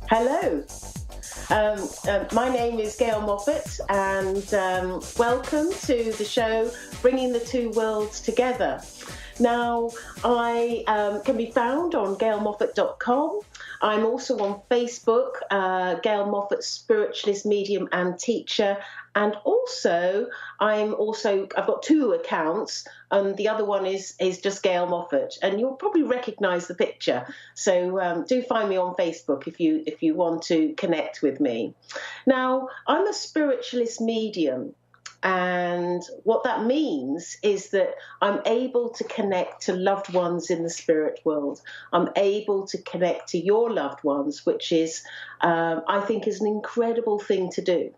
Hello. My name is Gail Moffat, and welcome to the show Bringing the Two Worlds Together. Now, I can be found on gailmoffat.com. I'm also on Facebook, Gail Moffat, spiritualist, medium and teacher. And also, I've got two accounts, and the other one is just Gail Moffat. And you'll probably recognise the picture. So do find me on Facebook if you want to connect with me. Now, I'm a spiritualist medium. And what that means is that I'm able to connect to loved ones in the spirit world. I'm able to connect to your loved ones, which is, I think, is an incredible thing to do.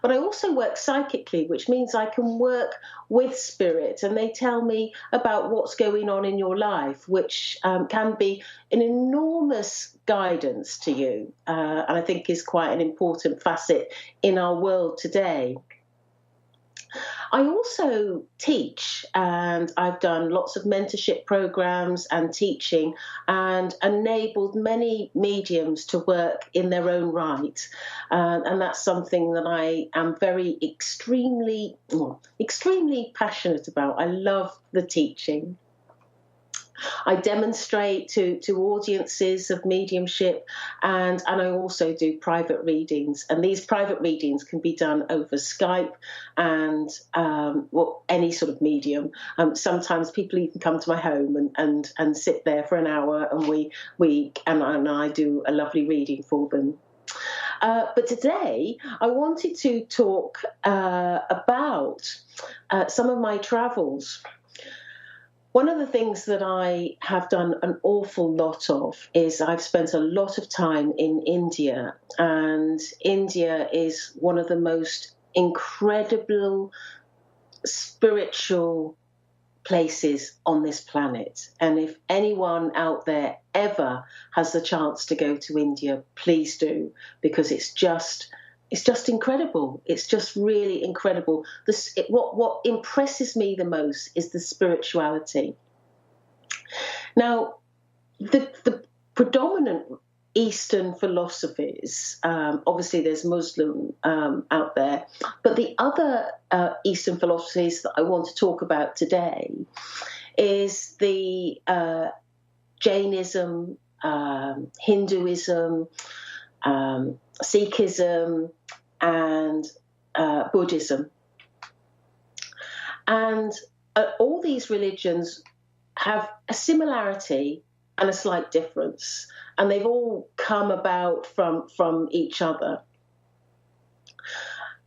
But I also work psychically, which means I can work with spirit, and they tell me about what's going on in your life, which can be an enormous guidance to you, and I think is quite an important facet in our world today. I also teach, and I've done lots of mentorship programs and teaching and enabled many mediums to work in their own right. And that's something that I am extremely passionate about. I love the teaching. I demonstrate to audiences of mediumship, and I also do private readings. And these private readings can be done over Skype and any sort of medium. Sometimes people even come to my home and sit there for an hour, and I do a lovely reading for them. But today I wanted to talk about some of my travels. One of the things that I have done an awful lot of is I've spent a lot of time in India, and India is one of the most incredible spiritual places on this planet. And if anyone out there ever has the chance to go to India, please do, because it's just incredible. It's just really incredible. What impresses me the most is the spirituality. Now, the predominant Eastern philosophies, obviously there's Muslim out there, but the other Eastern philosophies that I want to talk about today is the Jainism, Hinduism, Sikhism, and Buddhism. And all these religions have a similarity and a slight difference, and they've all come about from each other.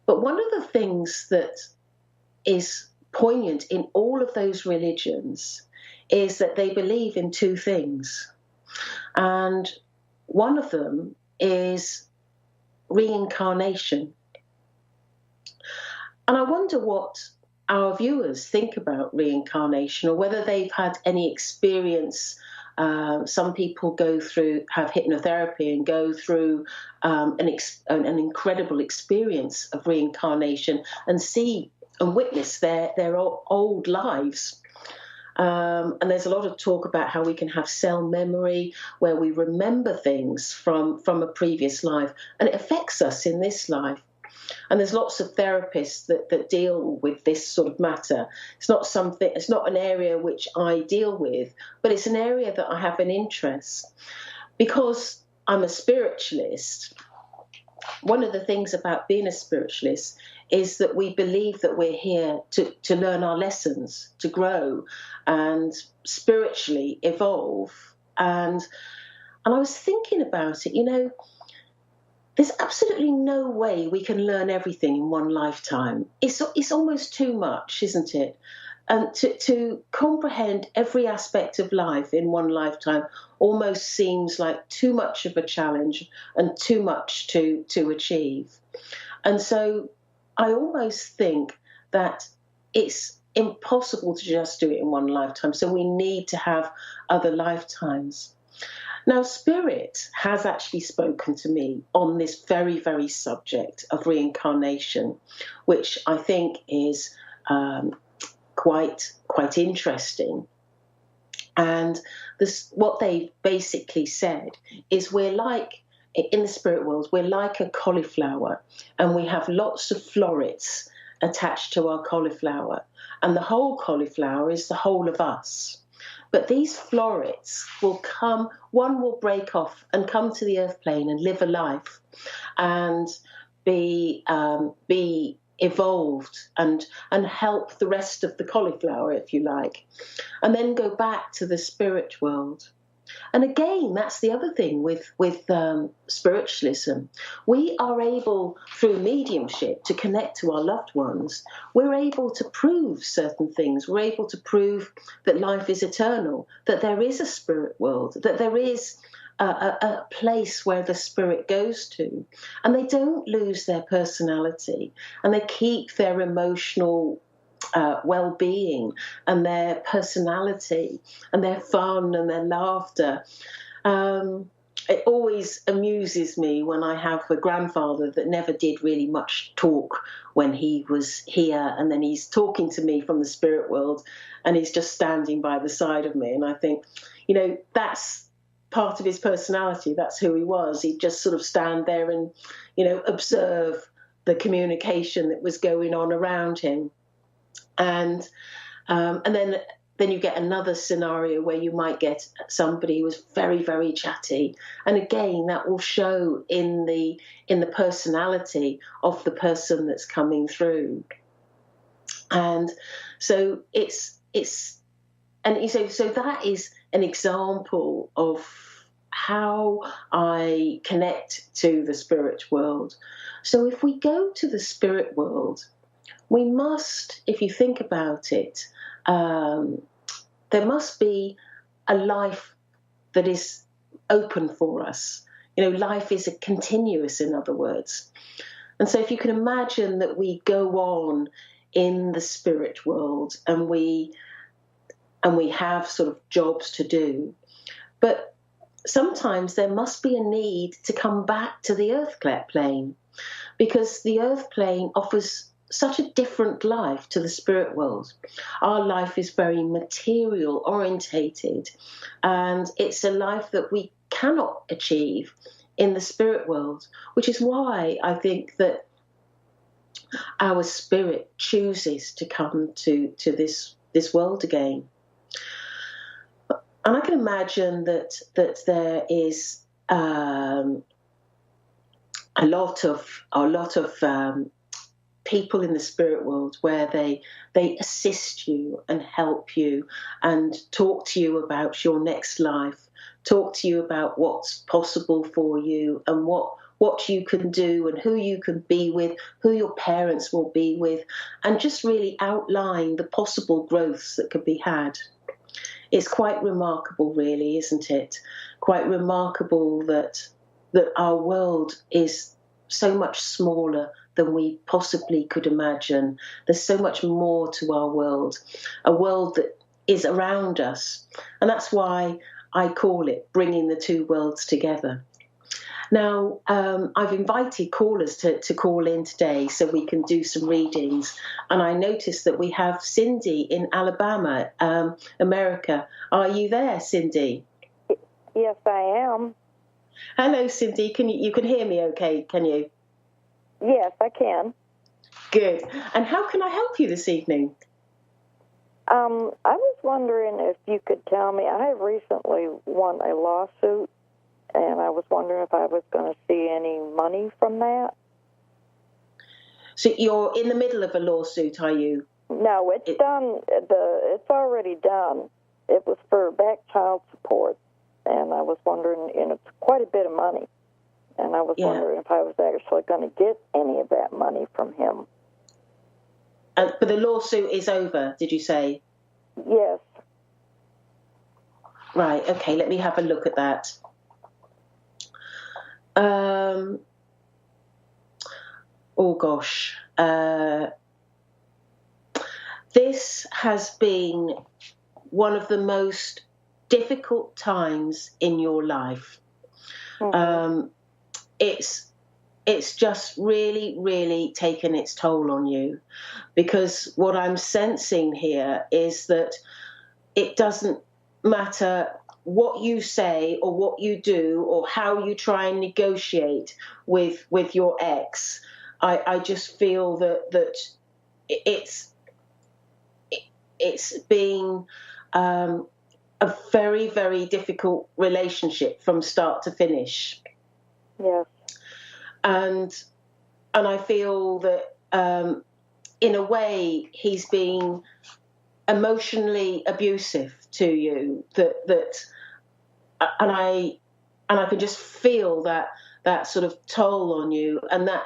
But one of the things that is poignant in all of those religions is that they believe in two things. And one of them is reincarnation. And I wonder what our viewers think about reincarnation, or whether they've had any experience. Some people have hypnotherapy and go through an incredible experience of reincarnation and see and witness their old lives. And there's a lot of talk about how we can have cell memory, where we remember things from a previous life, and it affects us in this life. And there's lots of therapists that deal with this sort of matter. It's not an area which I deal with, but it's an area that I have an interest. Because I'm a spiritualist, one of the things about being a spiritualist is that we believe that we're here to learn our lessons, to grow and spiritually evolve. And I was thinking about it, there's absolutely no way we can learn everything in one lifetime. It's almost too much, isn't it? And to comprehend every aspect of life in one lifetime almost seems like too much of a challenge and too much to achieve. And so I almost think that it's impossible to just do it in one lifetime. So we need to have other lifetimes. Now, Spirit has actually spoken to me on this very, very subject of reincarnation, which I think is quite interesting. And what they basically said is we're like, in the spirit world, we're like a cauliflower, and we have lots of florets attached to our cauliflower. And the whole cauliflower is the whole of us. But these florets will come, one will break off and come to the earth plane and live a life and be evolved and help the rest of the cauliflower, if you like, and then go back to the spirit world. And again, that's the other thing with spiritualism. We are able, through mediumship, to connect to our loved ones. We're able to prove certain things. We're able to prove that life is eternal, that there is a spirit world, that there is a place where the spirit goes to. And they don't lose their personality, and they keep their emotional well-being and their personality and their fun and their laughter. It always amuses me when I have a grandfather that never did really much talk when he was here, and then he's talking to me from the spirit world, and he's just standing by the side of me, and I think, that's part of his personality. That's who he was. He'd just sort of stand there and, observe the communication that was going on around him. And then you get another scenario where you might get somebody who was very, very chatty, and again that will show in the personality of the person that's coming through. And so so that is an example of how I connect to the spirit world. So if we go to the spirit world, we must, if you think about it, there must be a life that is open for us. Life is continuous, in other words. And so if you can imagine that we go on in the spirit world and we have sort of jobs to do, but sometimes there must be a need to come back to the earth plane, because the earth plane offers such a different life to the spirit world. Our life is very material orientated, and it's a life that we cannot achieve in the spirit world, which is why I think that our spirit chooses to come to this world again. And I can imagine that there is a lot of people in the spirit world where they assist you and help you and talk to you about your next life, talk to you about what's possible for you and what you can do and who you can be with, who your parents will be with, and just really outline the possible growths that could be had. It's quite remarkable, really, isn't it? Quite remarkable that our world is so much smaller than we possibly could imagine. There's so much more to our world, a world that is around us. And that's why I call it bringing the two worlds together. Now, I've invited callers to call in today so we can do some readings. And I noticed that we have Cindy in Alabama, America. Are you there, Cindy? Yes, I am. Hello, Cindy. You can hear me okay, can you? Yes, I can. Good. And how can I help you this evening? I was wondering if you could tell me, I have recently won a lawsuit, and I was wondering if I was going to see any money from that. So you're in the middle of a lawsuit, are you? No, it's done. It's already done. It was for back child support, and I was wondering, and it's quite a bit of money, and I was wondering if I was actually going to get any of that money from him. But the lawsuit is over, did you say? Yes. Right, okay, let me have a look at that. Oh gosh, this has been one of the most difficult times in your life. Mm-hmm. It's just really, really taken its toll on you, because what I'm sensing here is that it doesn't matter what you say or what you do or how you try and negotiate with your ex, I just feel that it's been a very, very difficult relationship from start to finish. Yes. And I feel that in a way he's been emotionally abusive to you, and I can just feel that sort of toll on you, and that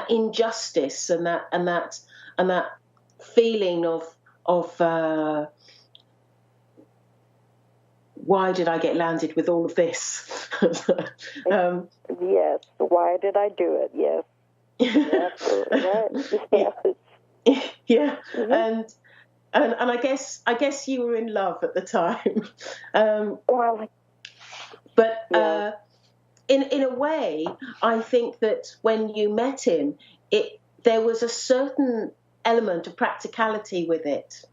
injustice, and that feeling of why did I get landed with all of this? Yes. Why did I do it? Yes. Absolutely right. Yes. Yeah. Mm-hmm. And I guess you were in love at the time. Well, but yeah. In a way, I think that when you met him, there was a certain element of practicality with it.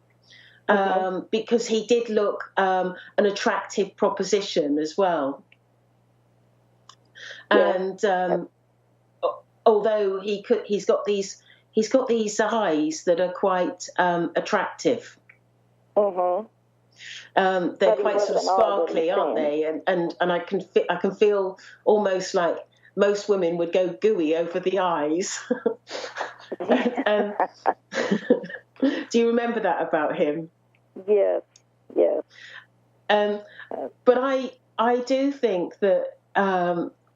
Because he did look an attractive proposition as well. Yeah. And although he's got these eyes that are quite attractive. Mm-hmm. They're quite sort of sparkly, aren't they? And I can feel almost like most women would go gooey over the eyes. Do you remember that about him? Yes. Yes. But I do think that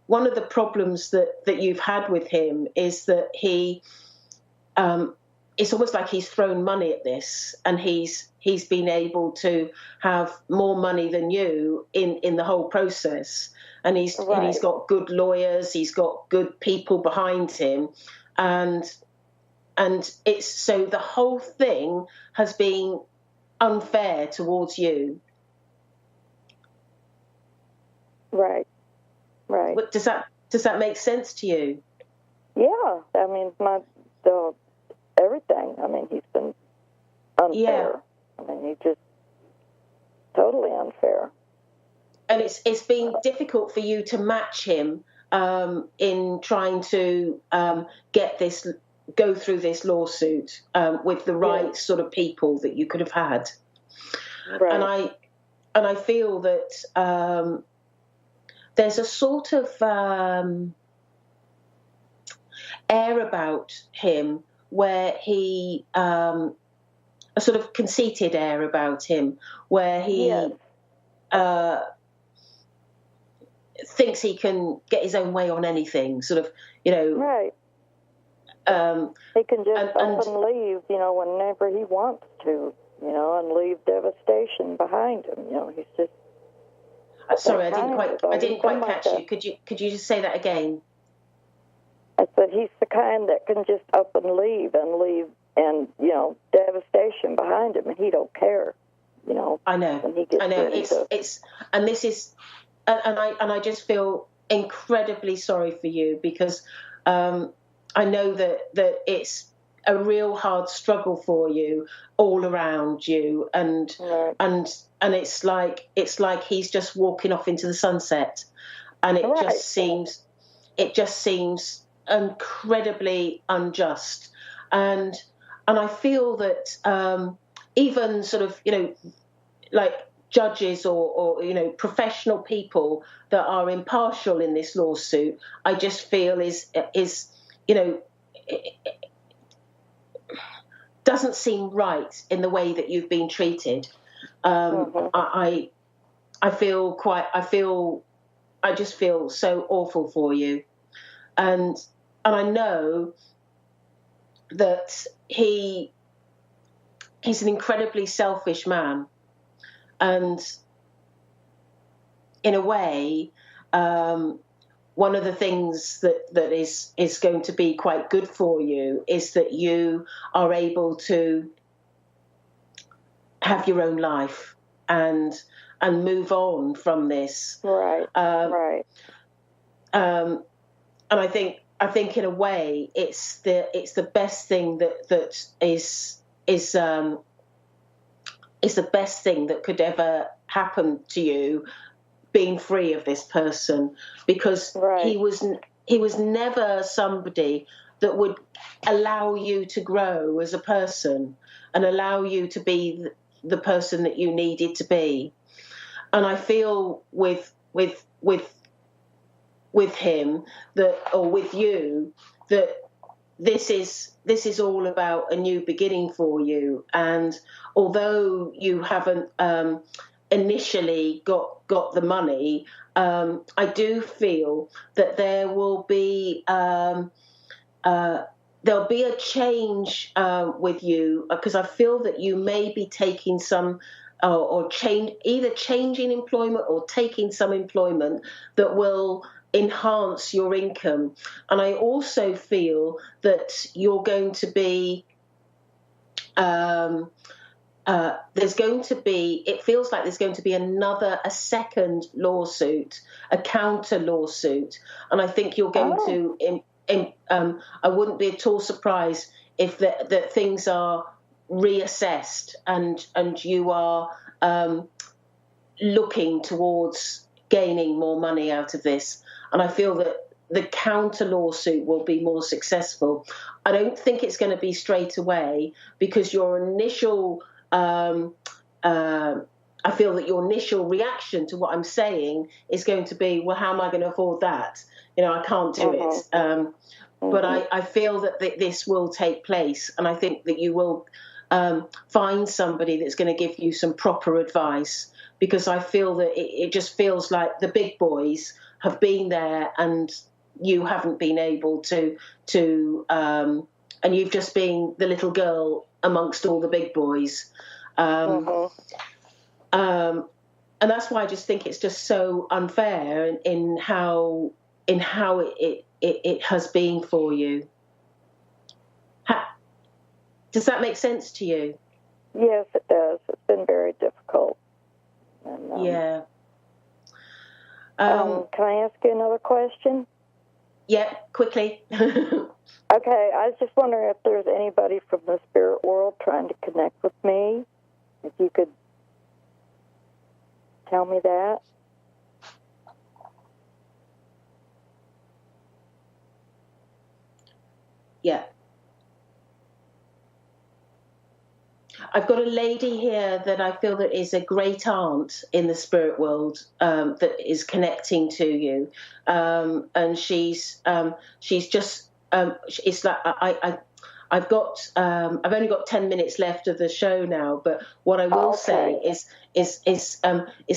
one of the problems that you've had with him is that he it's almost like he's thrown money at this, and he's been able to have more money than you in the whole process, and he's got good lawyers, he's got good people behind him, and it's so the whole thing has been unfair towards you. Right. But does that make sense to you? Yeah, I mean, everything. I mean, he's been unfair. Yeah. I mean, he's just totally unfair. And it's been difficult for you to match him in trying to go through this lawsuit with the right sort of people that you could have had. Right. And I feel that there's a sort of air about him where he a sort of conceited air about him where he thinks he can get his own way on anything, sort of, right. He can just up and leave, whenever he wants to, and leave devastation behind him. He's just. Sorry, I didn't quite catch you. Could you just say that again? I said he's the kind that can just up and leave, and devastation behind him, and he don't care. I know. When he gets and this is, and I just feel incredibly sorry for you, because I know that it's a real hard struggle for you all around you, and it's like he's just walking off into the sunset, and it just seems incredibly unjust, and I feel that even sort of like judges or professional people that are impartial in this lawsuit, I just feel is doesn't seem right in the way that you've been treated. I just feel so awful for you, and I know that he's an incredibly selfish man, and in a way, one of the things that is going to be quite good for you is that you are able to have your own life and move on from this. Right. And I think in a way it's the best thing that is is the best thing that could ever happen to you, being free of this person, because he was never somebody that would allow you to grow as a person and allow you to be the person that you needed to be. And I feel with him that, or with you, that this is all about a new beginning for you. And although you haven't initially got the money, I do feel that there will be there'll be a change with you, because I feel that you may be taking some or either changing employment or taking some employment that will enhance your income. And I also feel that you're going to be there's going to be, it feels like there's going to be a second lawsuit, a counter lawsuit. And I think you're going to, I wouldn't be at all surprised if that things are reassessed and you are looking towards gaining more money out of this. And I feel that the counter lawsuit will be more successful. I don't think it's going to be straight away, because your initial I feel that your initial reaction to what I'm saying is going to be, well, how am I going to afford that? I can't do it. But I feel that this will take place, and I think that you will find somebody that's going to give you some proper advice, because I feel that it just feels like the big boys have been there and you haven't been able to and you've just been the little girl amongst all the big boys. And that's why I just think it's just so unfair in how it has been for you. Does that make sense to you? Yes, it does. It's been very difficult. And, yeah. Can I ask you another question? Yeah, quickly. Okay, I was just wondering if there's anybody from the spirit world trying to connect with me. If you could tell me that. Yeah. I've got a lady here that I feel that is a great aunt in the spirit world, that is connecting to you, and she's just it's like I've only got 10 minutes left of the show now, but what I will say is it's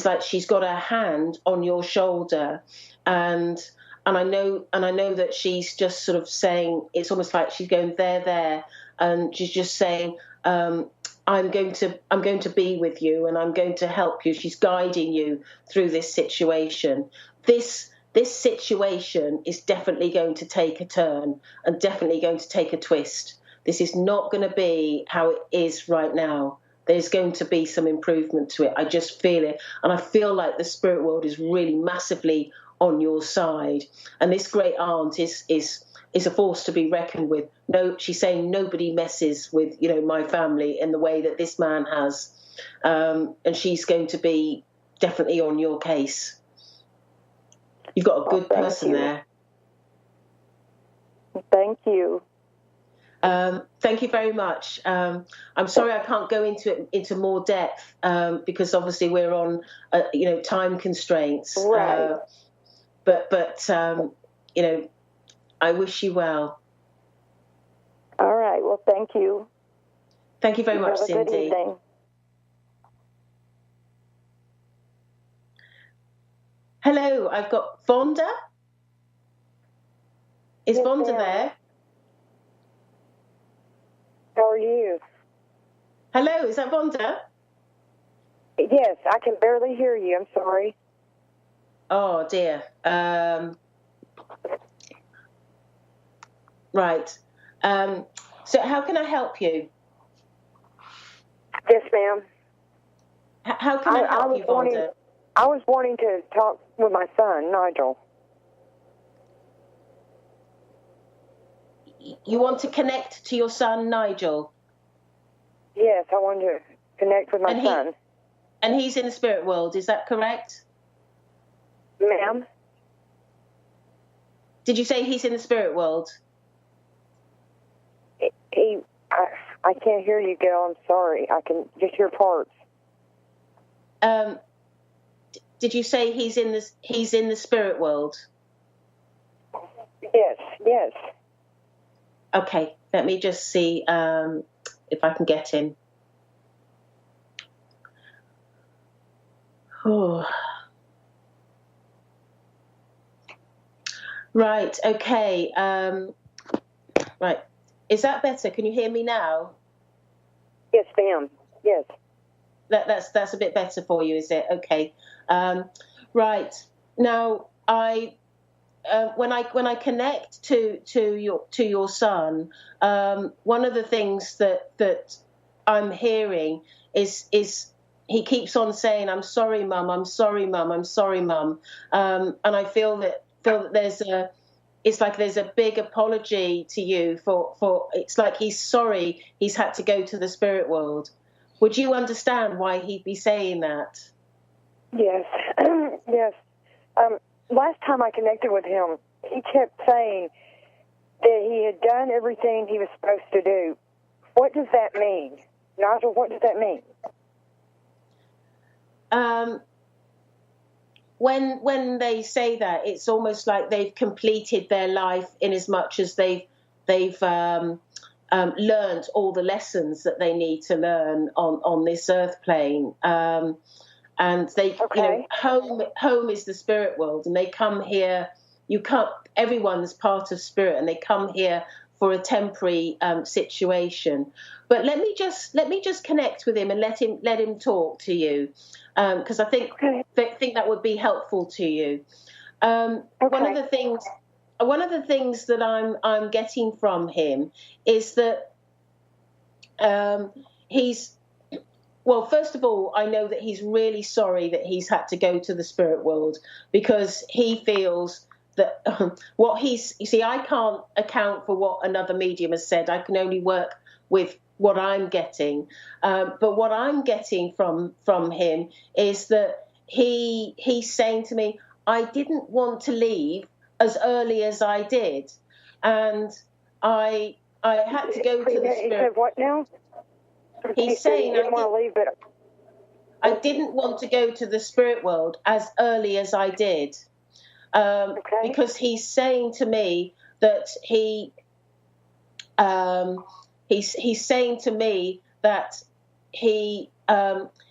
like she's got her hand on your shoulder, and I know that she's just sort of saying, it's almost like she's going there, and she's just saying, I'm going to be with you, and I'm going to help you. She's guiding you through this situation. This situation is definitely going to take a turn and definitely going to take a twist. This is not going to be how it is right now. There's going to be some improvement to it. I just feel it. And I feel like the spirit world is really massively on your side. And this great aunt is a force to be reckoned with. No, she's saying nobody messes with, my family in the way that this man has. And she's going to be definitely on your case. You've got a good person there. Thank you. Thank you very much. I'm sorry I can't go into more depth, because obviously we're on, time constraints. Right. But I wish you well. All right. Well, thank you. Thank you very much, Cindy. Have a good evening. Hello, I've got Vonda. Is Yes, Vonda ma'am. there? How are you? Hello, is that Vonda? Yes, I can barely hear you. I'm sorry. Oh, dear. Right. So how can I help you? Yes, ma'am. How can I help you, Vonda? I was wanting to talk with my son, Nigel. You want to connect to your son, Nigel? Yes, I wanted to connect with my son. And he's in the spirit world, is that correct? Ma'am? Did you say he's in the spirit world? I can't hear you, Gail. I'm sorry. I can just hear parts. Did you say he's in the spirit world? Yes. Okay, let me just see if I can get him. Oh. Right, okay. Right. Is that better? Can you hear me now? Yes, ma'am. Yes. That's a bit better for you, is it? Okay. Right. Now, when I connect to your son, one of the things that I'm hearing is he keeps on saying, "I'm sorry, Mum. I'm sorry, Mum. I'm sorry, Mum," and I feel that there's a big apology to you for it's like he's sorry he's had to go to the spirit world. Would you understand why he'd be saying that? Yes. Yes. Last time I connected with him, he kept saying that he had done everything he was supposed to do. What does that mean? Nigel, what does that mean? When they say that, it's almost like they've completed their life in as much as they've learned all the lessons that they need to learn on this earth plane. And they, home is the spirit world, and they come here. Everyone's part of spirit, and they come here for a temporary situation. But let me just connect with him and let him talk to you, because I think that would be helpful to you. One of the things that I'm getting from him is that he's. Well, first of all, I know that he's really sorry that he's had to go to the spirit world, because he feels that you see, I can't account for what another medium has said. I can only work with what I'm getting. But what I'm getting from him is that he's saying to me, I didn't want to leave as early as I did. And I had to go to the spirit. He said what now? He's saying he didn't want to leave, but I didn't want to go to the spirit world as early as I did, because he's saying to me that he's saying to me that he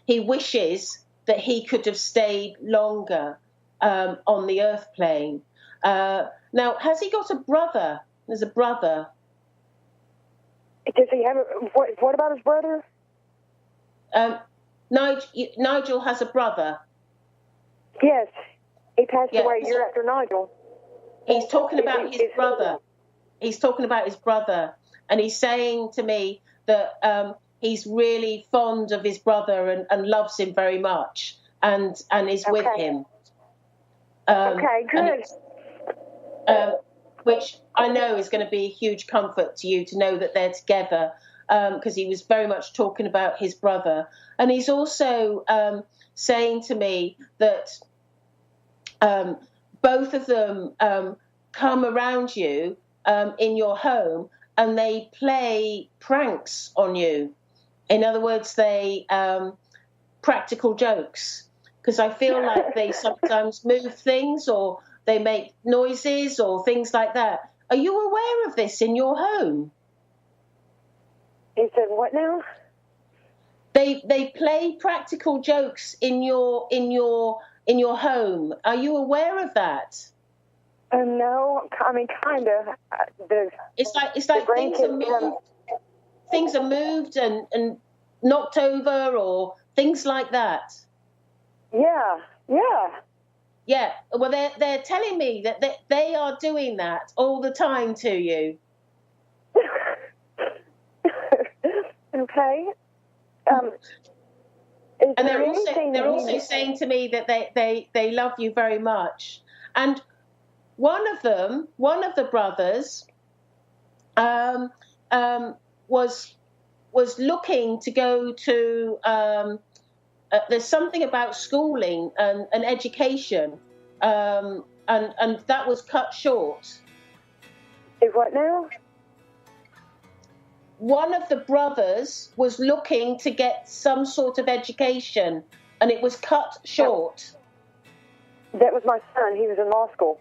wishes that he could have stayed longer on the earth plane. Now, has he got a brother? There's a brother. Does he have what about his brother? Nigel has a brother. Yes, he passed away a year after Nigel. He's talking about his brother. He's talking about his brother, and he's saying to me that he's really fond of his brother and loves him very much, and is with him. Okay, good. Which I know is going to be a huge comfort to you to know that they're together, because he was very much talking about his brother. And he's also saying to me that both of them come around you in your home, and they play pranks on you. In other words, they practical jokes, because I feel like they sometimes move things, or they make noises or things like that. Are you aware of this in your home? He said what now? They play practical jokes in your home. Are you aware of that? No, I mean kind of. It's like things are moved and knocked over, or things like that. Yeah. Yeah, well, they're telling me that they are doing that all the time to you. Okay. And they're also saying to me that they love you very much. And one of the brothers was was looking to go to. There's something about schooling and education, and that was cut short. Is what now? One of the brothers was looking to get some sort of education, and it was cut short. That was my son. He was in law school.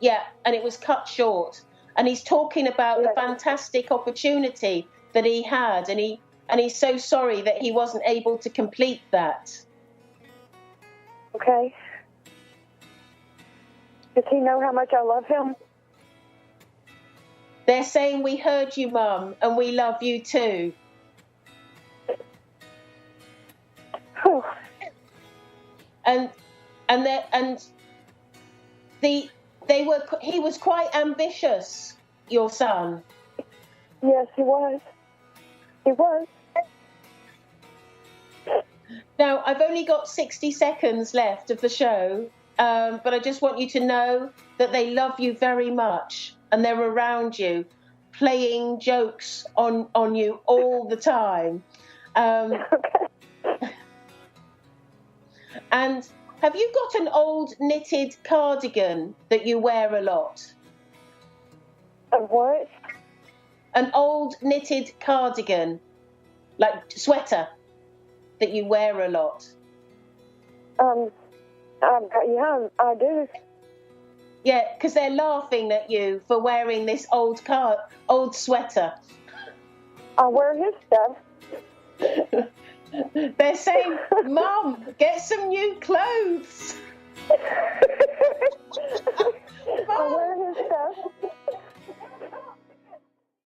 Yeah, and it was cut short. And he's talking about the fantastic opportunity that he had, and he's so sorry that he wasn't able to complete that. Okay. Does he know how much I love him? They're saying, we heard you, Mum, and we love you too. Whew. He was quite ambitious, your son. Yes, he was. He was. Now, I've only got 60 seconds left of the show, but I just want you to know that they love you very much, and they're around you, playing jokes on you all the time. Okay. And have you got an old knitted cardigan that you wear a lot? A what? An old knitted cardigan, like sweater, that you wear a lot. Yeah, I do. Yeah, because they're laughing at you for wearing this old sweater. I wear his stuff. They're saying, Mum, get some new clothes. I wear his stuff.